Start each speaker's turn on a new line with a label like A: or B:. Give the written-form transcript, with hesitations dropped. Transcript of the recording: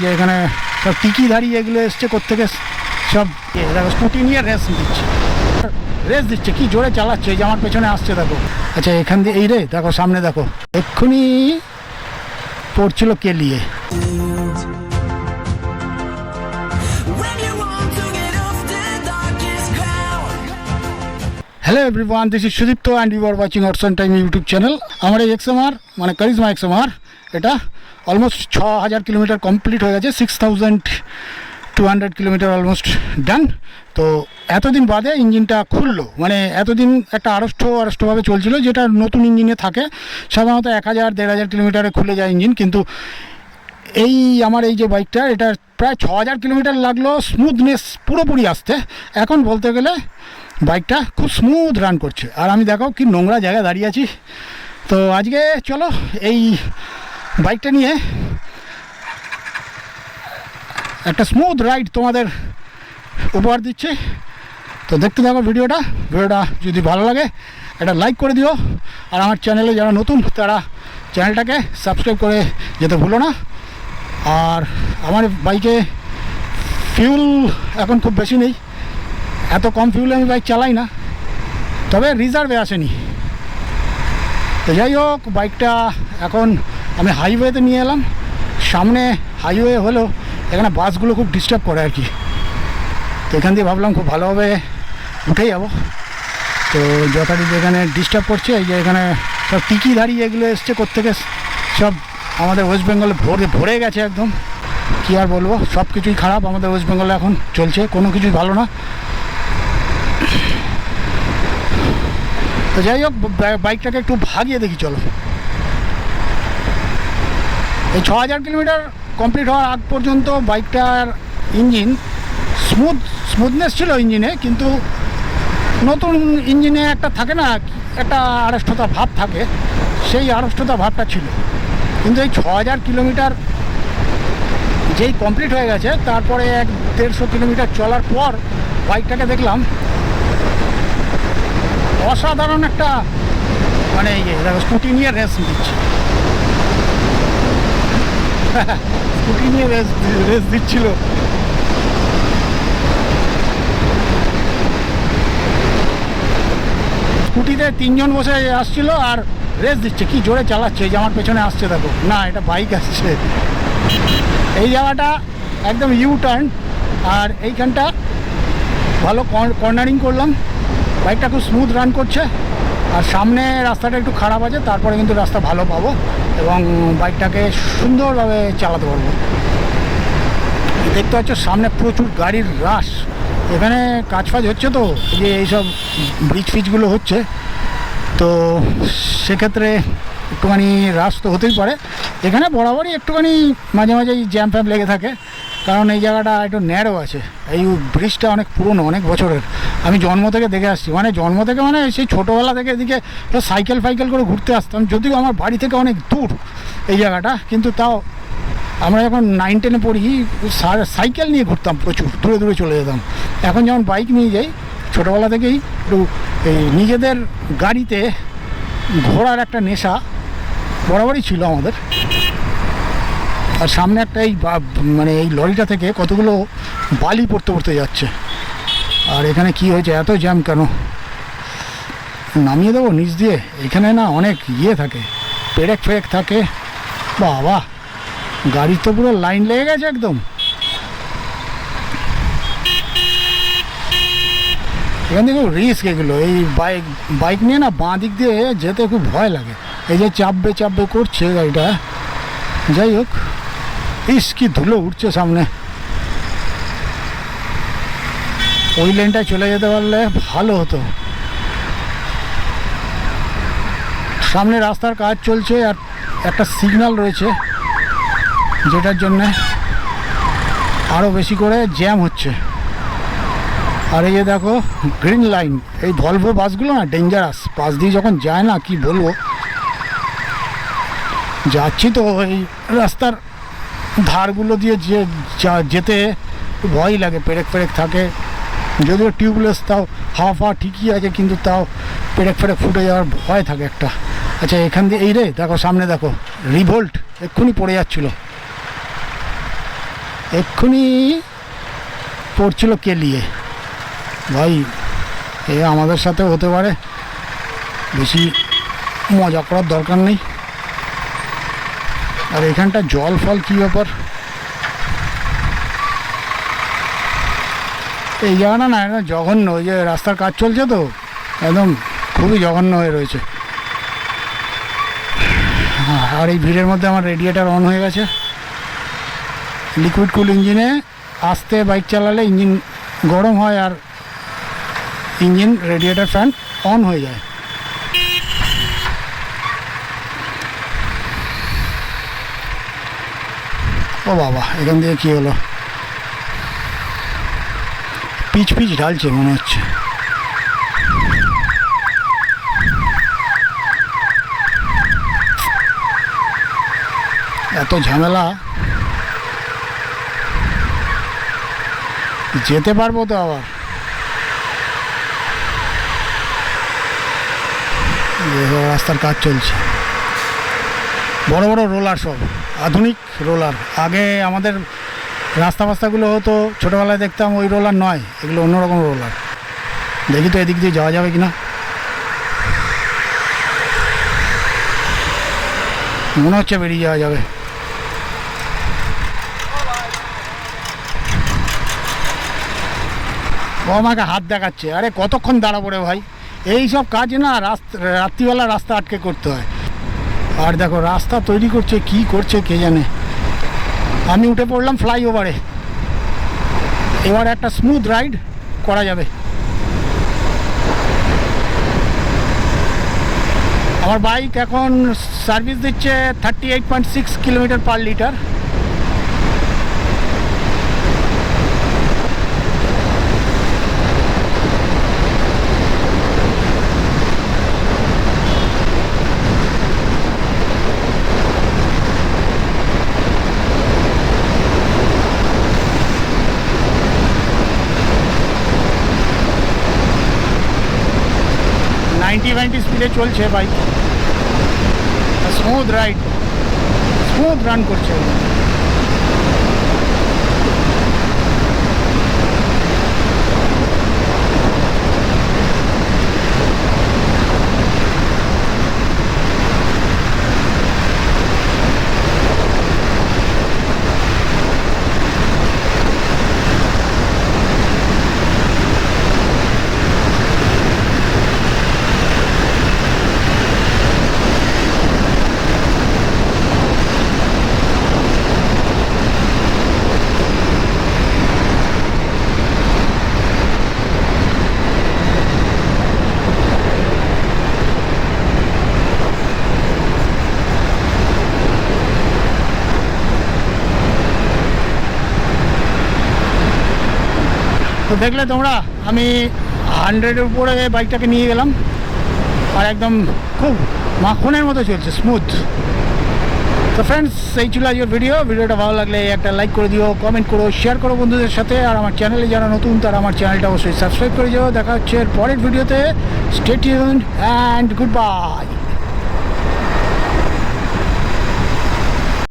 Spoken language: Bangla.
A: যে এখানে সব টিকিধারী এগুলো এসছে কোত্থেকে সব দেখো স্কুটি নিয়ে রেস দিচ্ছে কি জোরে চালাচ্ছে। এই যে আমার পেছনে আসছে দেখো। আচ্ছা এখান দিয়ে এই রে দেখো সামনে দেখো এক্ষুনি পড়ছিল কেলিয়ে। Hello everyone, this is Sudipta and you are watching Otson time YouTube channel. আমার এই এক্সএমআর মানে কারিজমা এক্সএমআর এটা অলমোস্ট 6000 কিলোমিটার কমপ্লিট হয়ে গেছে, 6200 কিলোমিটার অলমোস্ট ডান। তো এতদিন বাদে ইঞ্জিনটা খুললো, মানে এতদিন একটা আড়ষ্টভাবে চলছিল, যেটা নতুন ইঞ্জিনে থাকে সাধারণত 1000-1500 কিলোমিটারে খুলে যায় ইঞ্জিন। কিন্তু এই আমার এই যে বাইকটা, এটা প্রায় 6000 কিলোমিটার লাগলো স্মুথনেস পুরোপুরি আসতে। এখন বলতে গেলে বাইকটা খুব স্মুথ রান করছে। আর আমি দেখো কি নোংরা জায়গায় দাঁড়িয়ে আছি। তো আজকে চলো এই বাইকটা নিয়ে একটা স্মুথ রাইড তোমাদের উপহার দিচ্ছি। তো দেখতে থাকো ভিডিওটা যদি ভালো লাগে একটা লাইক করে দিও। আর আমার চ্যানেলে যারা নতুন তারা চ্যানেলটাকে সাবস্ক্রাইব করে যেতে ভুলো না। আর আমার বাইকে ফিউল এখন খুব বেশি নেই, এত কম ফিউলে আমি বাইক চালাই না, তবে রিজার্ভে আসেনি। তো যাই হোক, বাইকটা এখন আমি হাইওয়েতে নিয়ে এলাম। সামনে হাইওয়ে হলেও এখানে বাসগুলো খুব ডিস্টার্ব করে আর কি। তো এখান দিয়ে ভাবলাম খুব ভালোভাবে উঠে যাবো। তো যথারীতি এখানে ডিস্টার্ব করছে। এই যে এখানে সব টিকিধারী এগুলো এসছে কোত্থেকে সব আমাদের ওয়েস্ট বেঙ্গলে ভরে গেছে একদম। কী আর বলবো, সব কিছুই খারাপ আমাদের ওয়েস্ট বেঙ্গলে এখন চলছে, কোনো কিছুই ভালো না। তো যাই হোক, বাইকটাকে একটু ভাগিয়ে দেখি চলো। এই 6000 কিলোমিটার কমপ্লিট হওয়ার আগ পর্যন্ত বাইকটার ইঞ্জিন স্মুথনেস ছিল ইঞ্জিনে, কিন্তু নতুন ইঞ্জিনে একটা থাকে না, একটা আড়ষ্টতা ভাব থাকে, সেই আড়ষ্টতা ভাবটা ছিল। কিন্তু এই 6000 কিলোমিটার যেই কমপ্লিট হয়ে গেছে, তারপরে 150 কিলোমিটার চলার পর বাইকটাকে দেখলাম অসাধারণ একটা, মানে স্কুটি নিয়ে রেস দিচ্ছে। স্কুটি নিয়ে রেস দিচ্ছিল। স্কুটিতে 3 জন বসে আসছিল আর রেস দিচ্ছে, কি জোরে চালাচ্ছে। এই যে আমার পেছনে আসছে দেখো, না এটা বাইক আসছে। এই জায়গাটা একদম ইউ টার্ন, আর এইখানটা ভালো কর্নারিং করলাম। বাইকটা খুব স্মুথ রান করছে। আর সামনে রাস্তাটা একটু খারাপ আছে, তারপরে কিন্তু রাস্তা ভালো পাবো এবং বাইকটাকে সুন্দরভাবে চালাতে পারবো। দেখতে পাচ্ছ সামনে প্রচুর গাড়ির রাশ। এখানে কাজ হচ্ছে, তো যে এইসব ব্রিজ ফিজগুলো হচ্ছে, তো সেক্ষেত্রে একটুখানি রাশ তো হতেই পারে। এখানে বরাবরই একটুখানি মাঝে মাঝে জ্যাম ফ্যাম লেগে থাকে, কারণ এই জায়গাটা একটু ন্যারো আছে। এই ব্রিজটা অনেক পুরনো, অনেক বছরের। আমি জন্ম থেকে দেখে আসছি, মানে সেই ছোটোবেলা থেকে এদিকে সাইকেল করে ঘুরতে আসতাম, যদিও আমার বাড়ি থেকে অনেক দূর এই জায়গাটা, কিন্তু তাও আমরা যখন 9-10-এ পড়ি সাইকেল নিয়ে ঘুরতাম, প্রচুর দূরে চলে যেতাম। এখন যেমন বাইক নিয়ে যাই, ছোটোবেলা থেকেই একটু এই নিজেদের গাড়িতে ঘোরার একটা নেশা বরাবরই ছিল আমাদের। আর সামনে একটা মানে এই লরিটা থেকে কতগুলো বালি পড়তে যাচ্ছে। আর এখানে কি হয়েছে, এত জ্যাম কেন? নামিয়ে দেবো নিচ দিয়ে? এখানে না অনেক থাকে, পেরেক থাকে। বাবা, গাড়ির তো পুরো লাইন লেগে গেছে একদম। এখান থেকে খুব রিস্ক এগুলো। এই বাইক নিয়ে না বাঁ দিক দিয়ে যেতে খুব ভয় লাগে। এই যে চাপবে করছে গাড়িটা। যাই হোক, কি ধুলো উঠছে সামনে। ওই লেনটায় চলে যেতে পারলে ভালো হতো। সামনে রাস্তার কাজ চলছে আর একটা সিগন্যাল রয়েছে, যেটার জন্যে আরও বেশি করে জ্যাম হচ্ছে। আর এই যে দেখো গ্রিন লাইন, এই ভলভো বাসগুলো না ডেঞ্জারাস, পাশ দিয়ে যখন যায় না কি বলবো। যাচ্ছি তো এই রাস্তার ধারগুলো দিয়ে যেতে ভয় লাগে, পেরেক থাকে। যদিও টিউবলেস, তাও হাওয়া ঠিকই আছে, কিন্তু তাও পেরেক ফুটে যাওয়ার ভয় থাকে একটা। আচ্ছা এখান দিয়ে এই রে দেখো সামনে দেখো রিভোল্ট এক্ষুনি পড়ে যাচ্ছিলো। এক্ষুনি পড়ছিল কেলিয়ে। ভাই এ আমাদের সাথে হতে পারে, বেশি মজা করার দরকার নেই। আর এখানটা জল ফল কী ব্যাপার, এই জায়গাটা না একদম জঘন্য। ওই যে রাস্তার কাজ চলছে তো, একদম খুবই জঘন্য হয়ে রয়েছে। আর এই ভিড়ের মধ্যে আমার রেডিয়েটার অন হয়ে গেছে। লিকুইড কুল ইঞ্জিনে আস্তে বাইক চালালে ইঞ্জিন গরম হয় আর ইঞ্জিন রেডিয়েটার ফ্যান অন হয়ে যায়। ও বাবা, এখান থেকে কী হলো, পিচ পিচ ঢালছে মনে হচ্ছে। এত ঝামেলা, যেতে পারবো তো আবার? রাস্তার কাজ চলছে, বড় বড় রোলার, সব আধুনিক রোলার। আগে আমাদের রাস্তা ফাস্তাগুলো হতো ছোটোবেলায় দেখতাম, ওই রোলার নয়, এগুলো অন্যরকম রোলার। দেখি তো এদিক দিয়ে যাওয়া যাবে কিনা, মনে হচ্ছে বেরিয়ে যাওয়া যাবে। ও আমাকে হাত দেখাচ্ছে, আরে কতক্ষণ দাঁড়াবো রে ভাই, এই সব কাজ না রাত্রিবেলা রাস্তা আটকে করতে হয়। আর দেখো রাস্তা তৈরি করছে, কি করছে কে জানে। আমি উঠে পড়লাম ফ্লাইওভারে, এবার একটা স্মুথ রাইড করা যাবে। আমার বাইক এখন সার্ভিস দিচ্ছে 38.6 কিলোমিটার পার লিটার। নাইনটি স্পিডে চলছে bike, smooth ride, smooth run করছে। তো দেখলে তোমরা, আমি 100-এর উপরে বাইকটাকে নিয়ে গেলাম, আর একদম খুব মাখনের মতো চলছে, স্মুথ। তো ফ্রেন্ডস, এই ছিল আজকের ভিডিওটা ভালো লাগলে একটা লাইক করে দিও, কমেন্ট করো, শেয়ার করো বন্ধুদের সাথে। আর আমার চ্যানেলে যারা নতুন তারা আমার চ্যানেলটা অবশ্যই সাবস্ক্রাইব করে যাও। দেখা হচ্ছে পরের ভিডিওতে। Stay tuned and good bye.